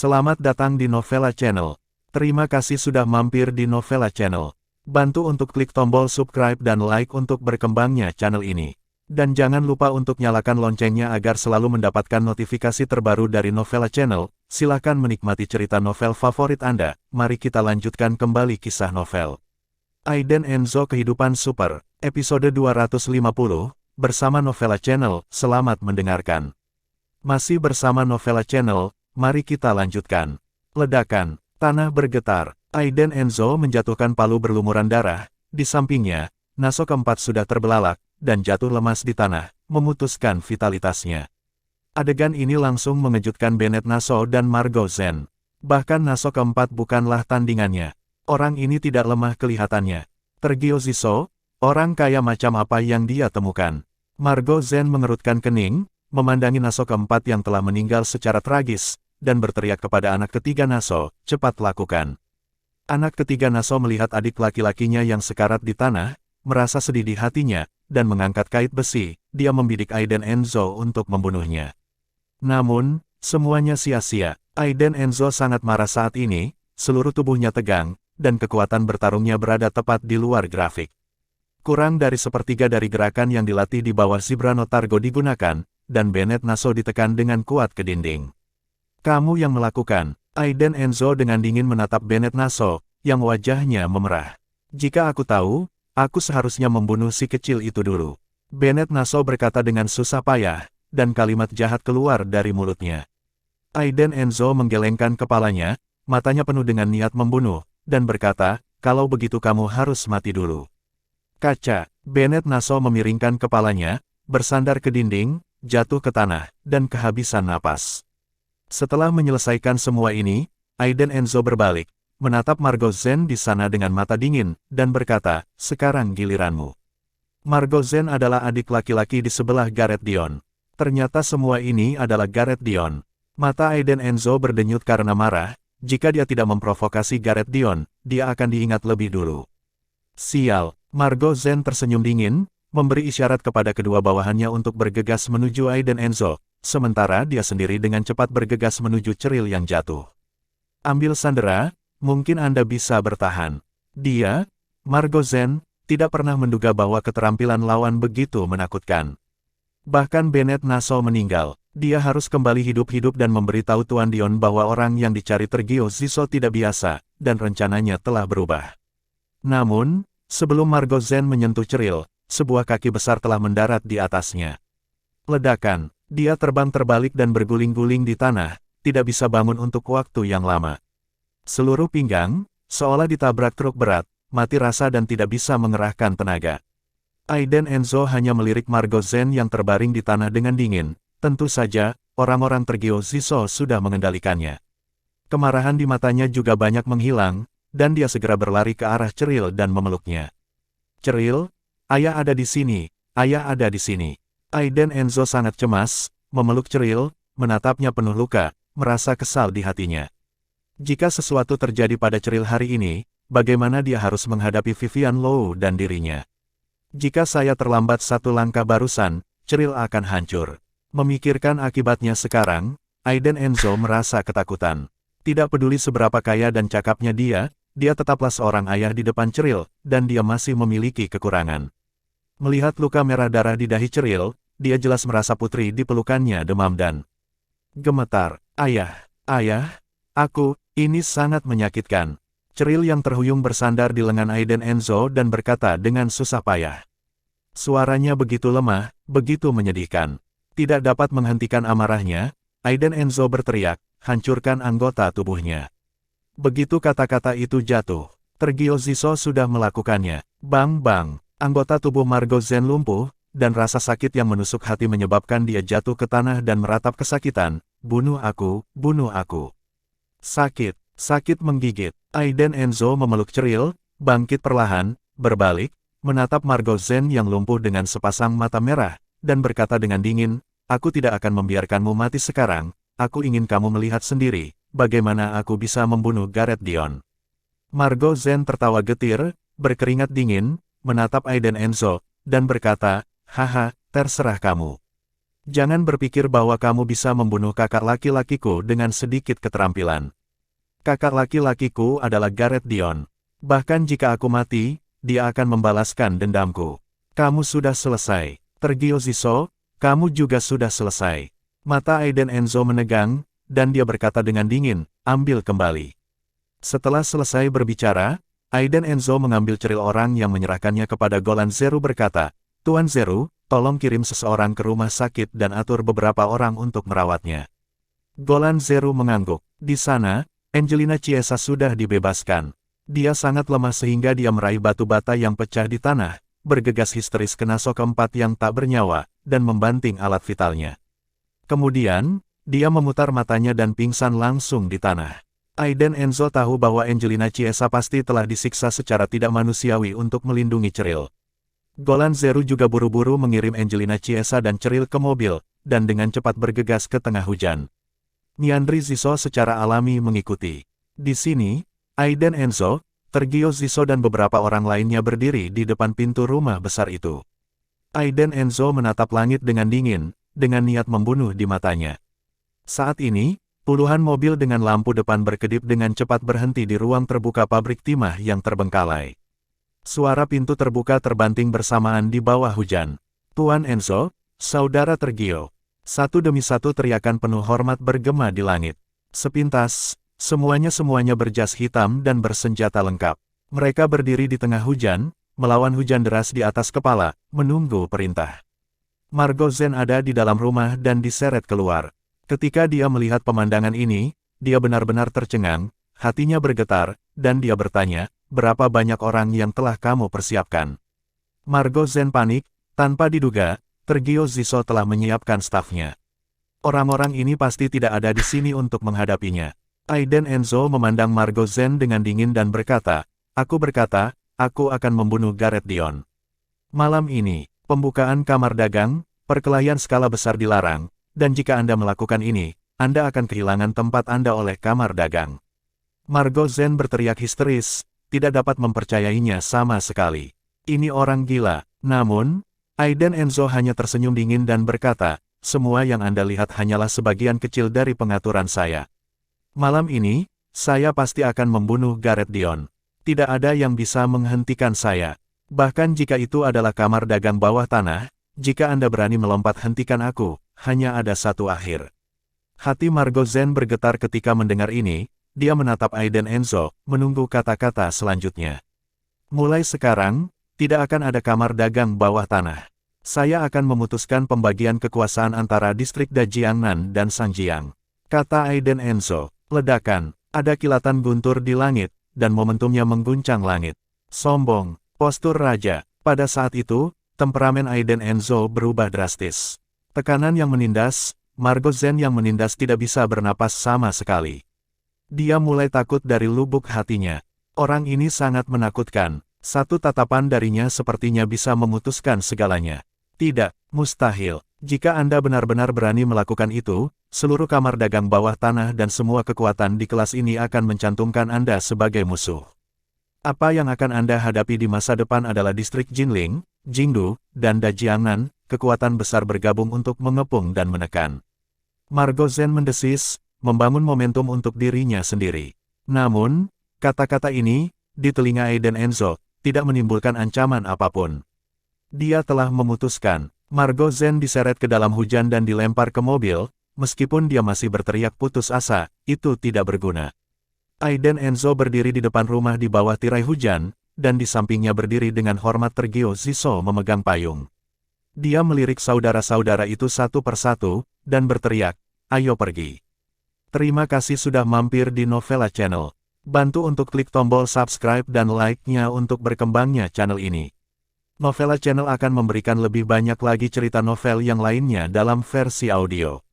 Selamat datang di Novella Channel. Terima kasih sudah mampir di Novella Channel. Bantu untuk klik tombol subscribe dan like untuk berkembangnya channel ini. Dan jangan lupa untuk nyalakan loncengnya agar selalu mendapatkan notifikasi terbaru dari Novella Channel. Silakan menikmati cerita novel favorit Anda. Mari kita lanjutkan kembali kisah novel Aiden Enzo Kehidupan Super, episode 250, bersama Novella Channel. Selamat mendengarkan. Masih bersama Novella Channel, mari kita lanjutkan. Ledakan, tanah bergetar, Aiden Enzo menjatuhkan palu berlumuran darah, di sampingnya, naso keempat sudah terbelalak, dan jatuh lemas di tanah, memutuskan vitalitasnya. Adegan ini langsung mengejutkan Bennett Naso dan Margot Zen. Bahkan naso keempat bukanlah tandingannya. Orang ini tidak lemah kelihatannya. Tergio Ziso, orang kaya macam apa yang dia temukan. Margot Zen mengerutkan kening, memandangi naso keempat yang telah meninggal secara tragis, dan berteriak kepada anak ketiga naso, cepat lakukan. Anak ketiga naso melihat adik laki-lakinya yang sekarat di tanah, merasa sedih di hatinya, dan mengangkat kait besi, dia membidik Aiden Enzo untuk membunuhnya. Namun, semuanya sia-sia. Aiden Enzo sangat marah saat ini, seluruh tubuhnya tegang, dan kekuatan bertarungnya berada tepat di luar grafik. Kurang dari sepertiga dari gerakan yang dilatih di bawah Zibrano Targo digunakan, dan Bennett Naso ditekan dengan kuat ke dinding. Kamu yang melakukan, Aiden Enzo dengan dingin menatap Bennett Naso, yang wajahnya memerah. Jika aku tahu, aku seharusnya membunuh si kecil itu dulu. Bennett Naso berkata dengan susah payah, dan kalimat jahat keluar dari mulutnya. Aiden Enzo menggelengkan kepalanya, matanya penuh dengan niat membunuh, dan berkata, kalau begitu kamu harus mati dulu. Kaca, Bennett Naso memiringkan kepalanya, bersandar ke dinding, jatuh ke tanah, dan kehabisan napas. Setelah menyelesaikan semua ini, Aiden Enzo berbalik, menatap Margot Zen di sana dengan mata dingin, dan berkata, sekarang giliranmu. Margot Zen adalah adik laki-laki di sebelah Gareth Dion. Ternyata semua ini adalah Gareth Dion. Mata Aiden Enzo berdenyut karena marah, jika dia tidak memprovokasi Gareth Dion, dia akan diingat lebih dulu. Sial, Margot Zen tersenyum dingin, memberi isyarat kepada kedua bawahannya untuk bergegas menuju Aiden Enzo, sementara dia sendiri dengan cepat bergegas menuju ceril yang jatuh. Ambil sandera, mungkin Anda bisa bertahan. Dia, Margot Zen, tidak pernah menduga bahwa keterampilan lawan begitu menakutkan. Bahkan Bennett Naso meninggal, dia harus kembali hidup-hidup dan memberitahu Tuan Dion bahwa orang yang dicari Tergio Ziso tidak biasa, dan rencananya telah berubah. Namun, sebelum Margot Zen menyentuh ceril, sebuah kaki besar telah mendarat di atasnya. Ledakan, dia terbang terbalik dan berguling-guling di tanah, tidak bisa bangun untuk waktu yang lama. Seluruh pinggang, seolah ditabrak truk berat, mati rasa dan tidak bisa mengerahkan tenaga. Aiden Enzo hanya melirik Margot Zen yang terbaring di tanah dengan dingin. Tentu saja, orang-orang Tergio Ziso sudah mengendalikannya. Kemarahan di matanya juga banyak menghilang, dan dia segera berlari ke arah ceril dan memeluknya. Ceril, ayah ada di sini, ayah ada di sini. Aiden Enzo sangat cemas, memeluk ceril, menatapnya penuh luka, merasa kesal di hatinya. Jika sesuatu terjadi pada ceril hari ini, bagaimana dia harus menghadapi Vivian Low dan dirinya? Jika saya terlambat satu langkah barusan, ceril akan hancur. Memikirkan akibatnya sekarang, Aiden Enzo merasa ketakutan. Tidak peduli seberapa kaya dan cakapnya dia tetaplah seorang ayah di depan ceril, dan dia masih memiliki kekurangan. Melihat luka merah darah di dahi ceril, dia jelas merasa putri di pelukannya demam dan gemetar. Ayah, ini sangat menyakitkan. Ceril yang terhuyung bersandar di lengan Aiden Enzo dan berkata dengan susah payah. Suaranya begitu lemah, begitu menyedihkan. Tidak dapat menghentikan amarahnya, Aiden Enzo berteriak, hancurkan anggota tubuhnya. Begitu kata-kata itu jatuh, Tergio Ziso sudah melakukannya. Bang bang, anggota tubuh Margot Zen lumpuh, dan rasa sakit yang menusuk hati menyebabkan dia jatuh ke tanah dan meratap kesakitan. Bunuh aku, bunuh aku. Sakit, sakit menggigit. Aiden Enzo memeluk ceril, bangkit perlahan, berbalik, menatap Margot Zen yang lumpuh dengan sepasang mata merah, dan berkata dengan dingin, aku tidak akan membiarkanmu mati sekarang, aku ingin kamu melihat sendiri, bagaimana aku bisa membunuh Gareth Dion. Margo Zhen tertawa getir, berkeringat dingin, menatap Aiden Enzo, dan berkata, haha, terserah kamu. Jangan berpikir bahwa kamu bisa membunuh kakak laki-lakiku dengan sedikit keterampilan. Kakak laki-lakiku adalah Gareth Dion. Bahkan jika aku mati, dia akan membalaskan dendamku. Kamu sudah selesai. Tergio Ziso, kamu juga sudah selesai. Mata Aiden Enzo menegang, dan dia berkata dengan dingin, ambil kembali. Setelah selesai berbicara, Aiden Enzo mengambil ceril orang yang menyerahkannya kepada Golan Zeru berkata, Tuan Zeru, tolong kirim seseorang ke rumah sakit dan atur beberapa orang untuk merawatnya. Golan Zeru mengangguk. Di sana, Angelina Chiesa sudah dibebaskan. Dia sangat lemah sehingga dia meraih batu bata yang pecah di tanah, bergegas histeris ke naso keempat yang tak bernyawa, dan membanting alat vitalnya. Kemudian, dia memutar matanya dan pingsan langsung di tanah. Aiden Enzo tahu bahwa Angelina Chiesa pasti telah disiksa secara tidak manusiawi untuk melindungi ceril. Golan Zeru juga buru-buru mengirim Angelina Chiesa dan ceril ke mobil, dan dengan cepat bergegas ke tengah hujan. Niandri Ziso secara alami mengikuti. Di sini, Aiden Enzo, Tergio Ziso dan beberapa orang lainnya berdiri di depan pintu rumah besar itu. Aiden Enzo menatap langit dengan dingin, dengan niat membunuh di matanya. Saat ini, puluhan mobil dengan lampu depan berkedip dengan cepat berhenti di ruang terbuka pabrik timah yang terbengkalai. Suara pintu terbuka terbanting bersamaan di bawah hujan. Tuan Enzo, Saudara Tergio. Satu demi satu teriakan penuh hormat bergema di langit. Sepintas, semuanya berjas hitam dan bersenjata lengkap. Mereka berdiri di tengah hujan, melawan hujan deras di atas kepala, menunggu perintah. Margo Zhen ada di dalam rumah dan diseret keluar. Ketika dia melihat pemandangan ini, dia benar-benar tercengang, hatinya bergetar, dan dia bertanya, berapa banyak orang yang telah kamu persiapkan? Margo Zhen panik, tanpa diduga, Tergio Ziso telah menyiapkan stafnya. Orang-orang ini pasti tidak ada di sini untuk menghadapinya. Aiden Enzo memandang Margo Zhen dengan dingin dan berkata, aku akan membunuh Gareth Dion. Malam ini, pembukaan kamar dagang, perkelahian skala besar dilarang, dan jika Anda melakukan ini, Anda akan kehilangan tempat Anda oleh kamar dagang. Margo Zhen berteriak histeris, tidak dapat mempercayainya sama sekali. Ini orang gila. Namun, Aiden Enzo hanya tersenyum dingin dan berkata, semua yang Anda lihat hanyalah sebagian kecil dari pengaturan saya. Malam ini, saya pasti akan membunuh Gareth Dion. Tidak ada yang bisa menghentikan saya. Bahkan jika itu adalah kamar dagang bawah tanah, jika Anda berani melompat hentikan aku, hanya ada satu akhir. Hati Margo Zhen bergetar ketika mendengar ini, dia menatap Aiden Enzo, menunggu kata-kata selanjutnya. Mulai sekarang, tidak akan ada kamar dagang bawah tanah. Saya akan memutuskan pembagian kekuasaan antara distrik Dajiangnan dan Sangjiang. Kata Aiden Enzo. Ledakan, ada kilatan guntur di langit, dan momentumnya mengguncang langit. Sombong, postur raja. Pada saat itu, temperamen Aiden Enzo berubah drastis. Tekanan yang menindas, Margo Zhen yang menindas tidak bisa bernapas sama sekali. Dia mulai takut dari lubuk hatinya. Orang ini sangat menakutkan. Satu tatapan darinya sepertinya bisa memutuskan segalanya. Tidak, mustahil. Jika Anda benar-benar berani melakukan itu, seluruh kamar dagang bawah tanah dan semua kekuatan di kelas ini akan mencantumkan Anda sebagai musuh. Apa yang akan Anda hadapi di masa depan adalah distrik Jinling, Jingdu, dan Dajiangnan, kekuatan besar bergabung untuk mengepung dan menekan. Margo Zhen mendesis, membangun momentum untuk dirinya sendiri. Namun, kata-kata ini, di telinga Aiden Enzo, tidak menimbulkan ancaman apapun. Dia telah memutuskan. Margo Zhen diseret ke dalam hujan dan dilempar ke mobil, meskipun dia masih berteriak putus asa, itu tidak berguna. Aiden Enzo berdiri di depan rumah di bawah tirai hujan, dan di sampingnya berdiri dengan hormat Tergio Ziso memegang payung. Dia melirik saudara-saudara itu satu persatu, dan berteriak, ayo pergi. Terima kasih sudah mampir di Novella Channel. Bantu untuk klik tombol subscribe dan like-nya untuk berkembangnya channel ini. Novella Channel akan memberikan lebih banyak lagi cerita novel yang lainnya dalam versi audio.